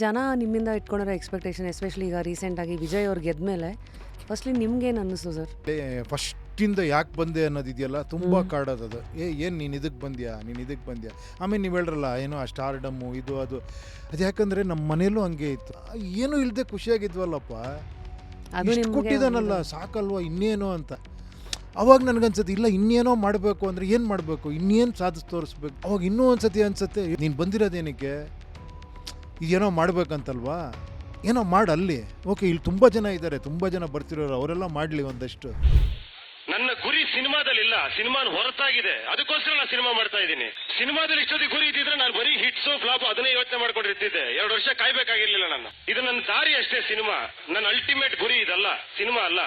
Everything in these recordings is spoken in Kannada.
ಜನ ನಿಮ್ಮಿಂದ ಇಟ್ಕೊಂಡಿರೋ ಎಕ್ಸ್ಪೆಕ್ಟೇಷನ್ ಎಸ್ಪೆಷಲಿ ಈಗ ರೀಸೆಂಟಾಗಿ ವಿಜಯ್ ಅವ್ರು ಗೆದ್ಮೇಲೆ ಫಸ್ಟ್ಲಿ ನಿಮ್ಗೇನು ಅನ್ನಿಸ್ತು ಸರ್? ಫಸ್ಟಿಂದ ಯಾಕೆ ಬಂದೆ ಅನ್ನೋದಿದೆಯಲ್ಲ ತುಂಬ ಕಾಡೋದು. ಏನು ನೀನು ಇದಕ್ಕೆ ಬಂದ್ಯಾ ಆಮೇಲೆ ನೀವು ಹೇಳ್ರಲ್ಲ ಏನೋ ಆ ಸ್ಟಾರ್ಡಮ್ಮು ಇದು ಅದು ಯಾಕಂದರೆ ನಮ್ಮ ಮನೇಲೂ ಹಂಗೆ ಇತ್ತು. ಏನೂ ಇಲ್ಲದೆ ಖುಷಿಯಾಗಿದ್ವಲ್ಲಪ್ಪ, ಅದು ಇಷ್ಟು ನಿಮ್ಗೆ ಕೊಟ್ಟಿದ್ದಾನಲ್ಲ ಸಾಕಲ್ವ ಇನ್ನೇನೋ ಅಂತ. ಅವಾಗ ನನಗನ್ಸುತ್ತೆ ಇಲ್ಲ ಇನ್ನೇನೋ ಮಾಡಬೇಕು ಅಂದರೆ ಏನು ಮಾಡಬೇಕು, ಇನ್ನೇನು ಸಾಧಿಸಿ ತೋರಿಸ್ಬೇಕು. ಅವಾಗ ಇನ್ನೂ ಒಂದ್ಸತಿ ಅನ್ಸುತ್ತೆ ನೀನು ಬಂದಿರೋದೇನಕ್ಕೆ, ಇದೇನೋ ಮಾಡ್ಬೇಕಂತಲ್ವಾ, ಏನೋ ಅಲ್ಲಿ ಓಕೆ ಇಲ್ಲಿ ತುಂಬ ಜನ ಇದ್ದಾರೆ, ತುಂಬ ಜನ ಬರ್ತಿರೋರು, ಅವರೆಲ್ಲ ಮಾಡಲಿ ಒಂದಷ್ಟು. ನನ್ನ ಗುರಿ ಸಿನಿಮಾದಲ್ಲಿಲ್ಲ, ಸಿನಿಮಾನ ಹೊರತಾಗಿದೆ. ಅದಕ್ಕೋಸ್ಕರ ನಾನು ಸಿನಿಮಾ ಮಾಡ್ತಾ ಇದ್ದೀನಿ. ಸಿನಿಮಾದಲ್ಲಿ ಇಷ್ಟೊತ್ತಿಗೆ ಗುರಿ ಇದ್ದಿದ್ರೆ ನಾನು ಬರೀ ಹಿಟ್ಸು ಫ್ಲಾಪ್ ಅದನ್ನೇ ಯೋಚನೆ ಮಾಡ್ಕೊಂಡಿರ್ತಿದ್ದೆ. 2 ವರ್ಷ ಕಾಯ್ಬೇಕಾಗಿರ್ಲಿಲ್ಲ ನಾನು. ಇದು ನನ್ನ ದಾರಿ ಅಷ್ಟೇ ಸಿನಿಮಾ. ನನ್ನ ಅಲ್ಟಿಮೇಟ್ ಗುರಿ ಇದಲ್ಲ, ಸಿನಿಮಾ ಅಲ್ಲ.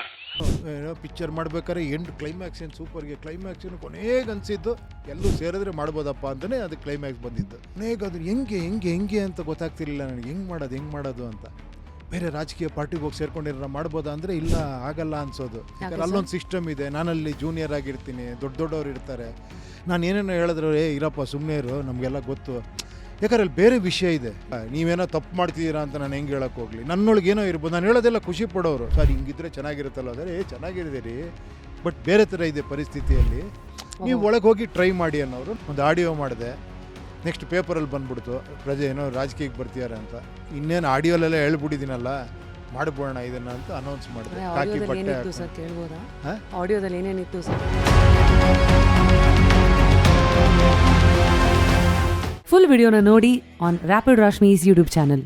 ಏನೋ ಪಿಕ್ಚರ್ ಮಾಡ್ಬೇಕಾದ್ರೆ ಕ್ಲೈಮ್ಯಾಕ್ಸ್ ಏನು ಸೂಪರ್ಗೆ ಕ್ಲೈಮ್ಯಾಕ್ಸ್ ಏನು ಕೊನೆಗೆ ಅನಿಸಿದ್ದು ಎಲ್ಲೂ ಸೇರಿದ್ರೆ ಮಾಡ್ಬೋದಪ್ಪ ಅಂತಲೇ ಅದು ಕ್ಲೈಮ್ಯಾಕ್ಸ್ ಬಂದಿದ್ದು. ಕೊನೆಗೆ ಅದು ಹೆಂಗೆ ಅಂತ ಗೊತ್ತಾಗ್ತಿರ್ಲಿಲ್ಲ ನನಗೆ, ಹೆಂಗೆ ಮಾಡೋದು ಅಂತ. ಬೇರೆ ರಾಜಕೀಯ ಪಾರ್ಟಿಗೆ ಹೋಗಿ ಸೇರ್ಕೊಂಡಿರೋ ಮಾಡ್ಬೋದಾ ಅಂದರೆ ಇಲ್ಲ ಆಗಲ್ಲ ಅನ್ಸೋದು. ಯಾಕಂದ್ರೆ ಅಲ್ಲೊಂದು ಸಿಸ್ಟಮ್ ಇದೆ, ನಾನಲ್ಲಿ ಜೂನಿಯರ್ ಆಗಿರ್ತೀನಿ, ದೊಡ್ಡವ್ರು ಇರ್ತಾರೆ. ನಾನು ಏನೇನೋ ಹೇಳಿದ್ರು ಇರಪ್ಪ ಸುಮ್ಮನೆ ಇರು ನಮಗೆಲ್ಲ ಗೊತ್ತು. ಯಾಕಂದ್ರೆ ಅಲ್ಲಿ ಬೇರೆ ವಿಷಯ ಇದೆ, ನೀವೇನೋ ತಪ್ಪು ಮಾಡ್ತಿದ್ದೀರಾ ಅಂತ ನಾನು ಹೆಂಗೆ ಹೇಳೋಕೆ ಹೋಗಲಿ, ನನ್ನೊಳಗೆ ಏನೋ ಇರ್ಬೋದು. ನಾನು ಹೇಳೋದೆಲ್ಲ ಖುಷಿ ಪಡೋರು, ಸರ್ ಹಿಂಗಿದ್ರೆ ಚೆನ್ನಾಗಿರುತ್ತಲ್ಲ ಅಂದರೆ ಚೆನ್ನಾಗಿರಿದೆ ಬಟ್ ಬೇರೆ ಥರ ಇದೆ ಪರಿಸ್ಥಿತಿಯಲ್ಲಿ, ನೀವು ಒಳಗೆ ಹೋಗಿ ಟ್ರೈ ಮಾಡಿ ಅನ್ನೋರು. ಒಂದು ಆಡಿಯೋ ಮಾಡಿದೆ, ನೆಕ್ಸ್ಟ್ ಪೇಪರಲ್ಲಿ ಬಂದ್ಬಿಡ್ತು ಏನೋ ರಾಜಕೀಯಕ್ಕೆ ಬರ್ತೀಯಾರ ಅಂತ. ಇನ್ನೇನು ಆಡಿಯೋಲೆಲ್ಲ ಹೇಳ್ಬಿಟ್ಟಿದ್ದೀನಲ್ಲ ಮಾಡ್ಬೋಣ ಇದನ್ನ ಅಂತ ಅನೌನ್ಸ್ ಮಾಡಿದೆ. ಕಾಕಿ ಬಟ್ಟೆ ಸರ್ ಕೇಳ್ಬೋದಾ? ಆಡಿಯೋದಲ್ಲಿ ಏನೇನಿತ್ತು ಸರ್? ಫುಲ್ ವಿಡಿಯೋನ ನೋಡಿ ಆನ್ ರ್ಯಾಪಿಡ್ ರಾಶ್ಮೀಸ್ ಯೂಟ್ಯೂಬ್ ಚಾನಲ್.